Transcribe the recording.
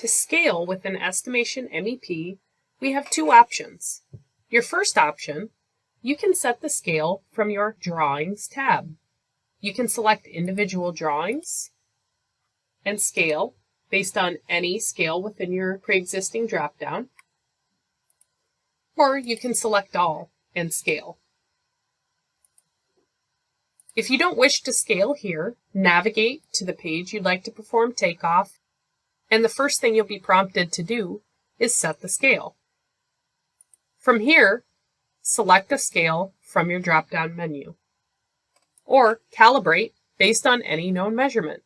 To scale with an Estimation MEP, we have two options. Your first option, you can set the scale from your Drawings tab. You can select individual drawings and scale based on any scale within your pre-existing dropdown, or you can select all and scale. If you don't wish to scale here, navigate to the page you'd like to perform takeoff, and the first thing you'll be prompted to do is set the scale. From here, select a scale from your drop-down menu, or calibrate based on any known measurement.